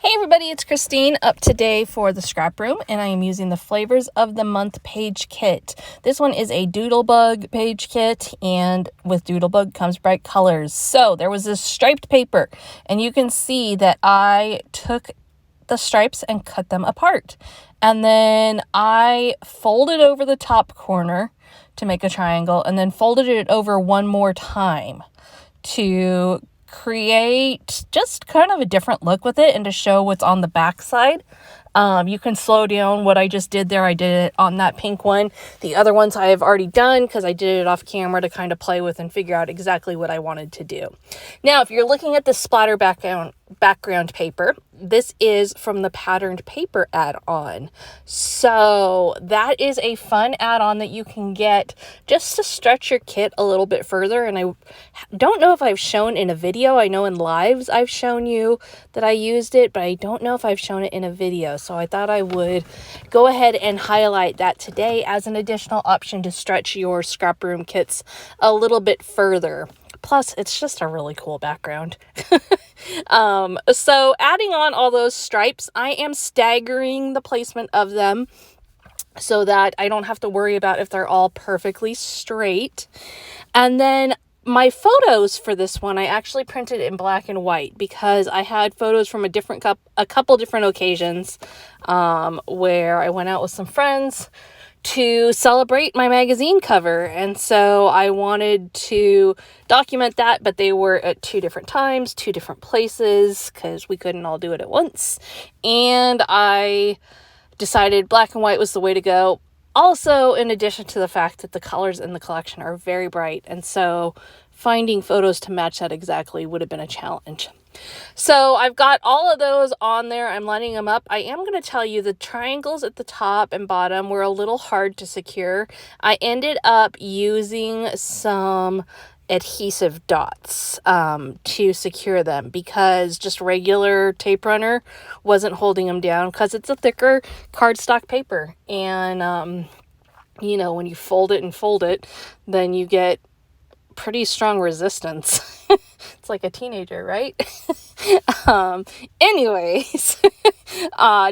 Hey everybody, it's Christine up today for the scrap room, and I am using the Flavors of the Month page kit. This one is a Doodlebug page kit, and with Doodlebug comes bright colors. So there was this striped paper, and you can see that I took the stripes and cut them apart. And then I folded over the top corner to make a triangle, and then folded it over one more time to create just kind of a different look with it and to show what's on the back side. You can slow down what I just did there. I did it on that pink one. The other ones I have already done because I did it off camera to kind of play with and figure out exactly what I wanted to do. Now, if you're looking at the splatter background paper, this is from the patterned paper add-on. So that is a fun add-on that you can get just to stretch your kit a little bit further. And I don't know if I've shown in a video. I know in lives I've shown you that I used it, but I don't know if I've shown it in a video. So I thought I would go ahead and highlight that today as an additional option to stretch your scrap room kits a little bit further. Plus, it's just a really cool background. So adding on all those stripes, I am staggering the placement of them so that I don't have to worry about if they're all perfectly straight. And then my photos for this one, I actually printed in black and white because I had photos from a couple different occasions where I went out with some friends to celebrate my magazine cover, and so I wanted to document that, but they were at two different times, two different places, because we couldn't all do it at once, and I decided black and white was the way to go. Also, in addition to the fact that the colors in the collection are very bright, and so finding photos to match that exactly would have been a challenge. So I've got all of those on there. I'm lining them up. I am going to tell you the triangles at the top and bottom were a little hard to secure. I ended up using some adhesive dots to secure them because just regular tape runner wasn't holding them down because it's a thicker cardstock paper. And, you know, when you fold it, then you get pretty strong resistance. It's like a teenager, right? Anyways,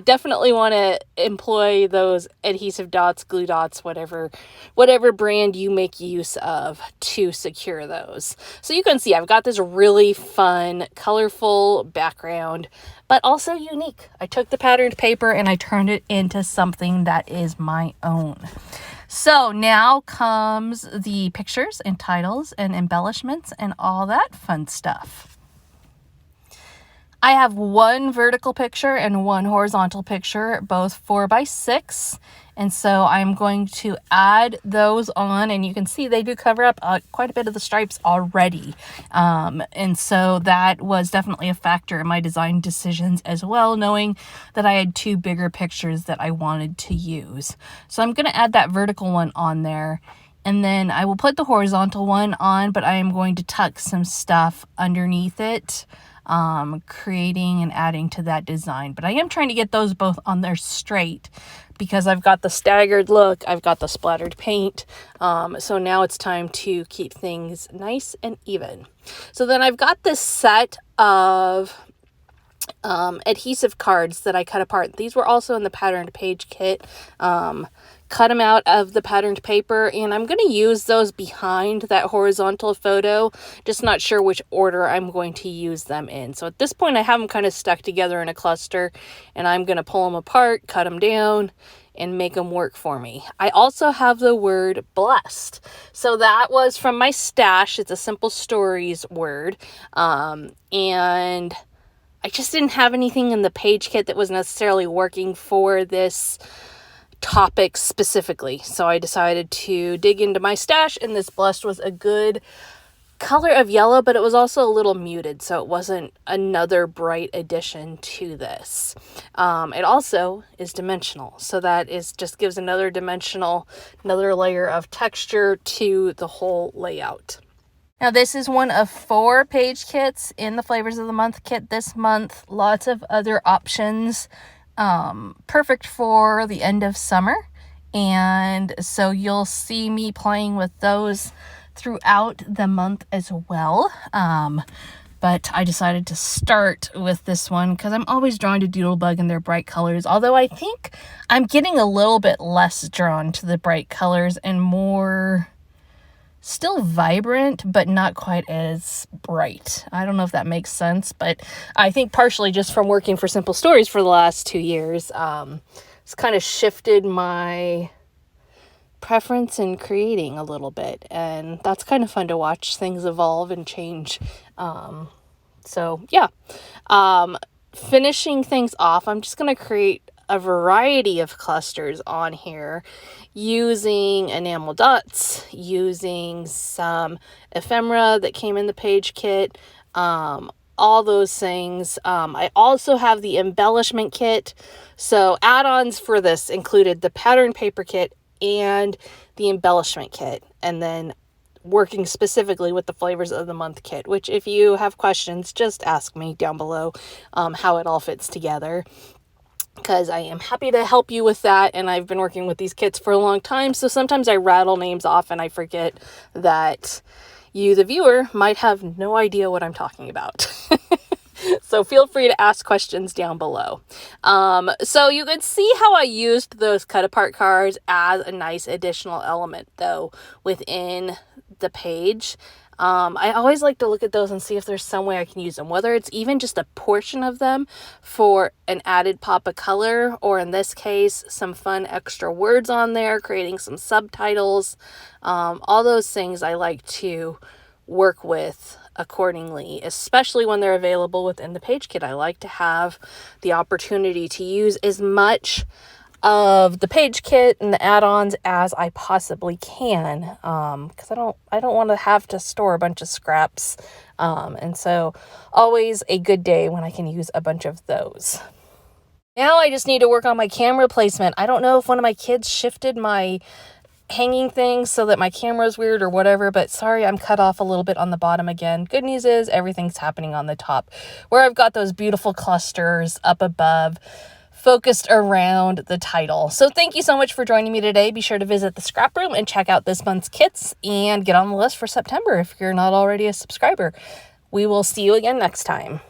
definitely want to employ those adhesive dots, glue dots, whatever brand you make use of to secure those. So you can see I've got this really fun, colorful background, but also unique. I took the patterned paper and I turned it into something that is my own. So now comes the pictures and titles and embellishments and all that fun stuff. I have one vertical picture and one horizontal picture, both 4x6. And so I'm going to add those on, and you can see they do cover up quite a bit of the stripes already. And so that was definitely a factor in my design decisions as well, knowing that I had two bigger pictures that I wanted to use. So I'm going to add that vertical one on there. And then I will put the horizontal one on, but I am going to tuck some stuff underneath it, creating and adding to that design. But I am trying to get those both on there straight because I've got the staggered look, I've got the splattered paint, so now it's time to keep things nice and even. So then I've got this set of adhesive cards that I cut apart. These were also in the patterned page kit. Cut them out of the patterned paper, and I'm going to use those behind that horizontal photo, just not sure which order I'm going to use them in. So at this point I have them kind of stuck together in a cluster, and I'm going to pull them apart, cut them down, and make them work for me. I also have the word blessed. So that was from my stash. It's a Simple Stories word, and I just didn't have anything in the page kit that was necessarily working for this topic specifically. So I decided to dig into my stash, and this blessed was a good color of yellow, but it was also a little muted, so it wasn't another bright addition to this. It also is dimensional, so that just gives another layer of texture to the whole layout. Now, this is one of 4 page kits in the Flavors of the Month kit this month. Lots of other options. Perfect for the end of summer, and so you'll see me playing with those throughout the month as well. but I decided to start with this one because I'm always drawn to Doodlebug and their bright colors, although I think I'm getting a little bit less drawn to the bright colors and more still vibrant, but not quite as bright. I don't know if that makes sense, but I think partially just from working for Simple Stories for the last 2 years, it's kind of shifted my preference in creating a little bit, and that's kind of fun to watch things evolve and change. So yeah, finishing things off, I'm just going to create a variety of clusters on here using enamel dots, using some ephemera that came in the page kit, all those things. I also have the embellishment kit. So add-ons for this included the pattern paper kit and the embellishment kit, and then working specifically with the flavors of the month kit, which if you have questions, just ask me down below how it all fits together, because I am happy to help you with that. And I've been working with these kits for a long time, so sometimes I rattle names off and I forget that you, the viewer, might have no idea what I'm talking about. So feel free to ask questions down below. So you could see how I used those cut apart cards as a nice additional element though within the page. I always like to look at those and see if there's some way I can use them, whether it's even just a portion of them for an added pop of color, or in this case, some fun extra words on there, creating some subtitles. All those things I like to work with accordingly, especially when they're available within the page kit. I like to have the opportunity to use as much of the page kit and the add-ons as I possibly can, because I don't want to have to store a bunch of scraps, and so always a good day when I can use a bunch of those. Now I just need to work on my camera placement. I don't know if one of my kids shifted my hanging things so that my camera is weird or whatever, but sorry, I'm cut off a little bit on the bottom again. Good news is everything's happening on the top, where I've got those beautiful clusters up above focused around the title. So thank you so much for joining me today. Be sure to visit the scrap room and check out this month's kits and get on the list for September if you're not already a subscriber. We will see you again next time.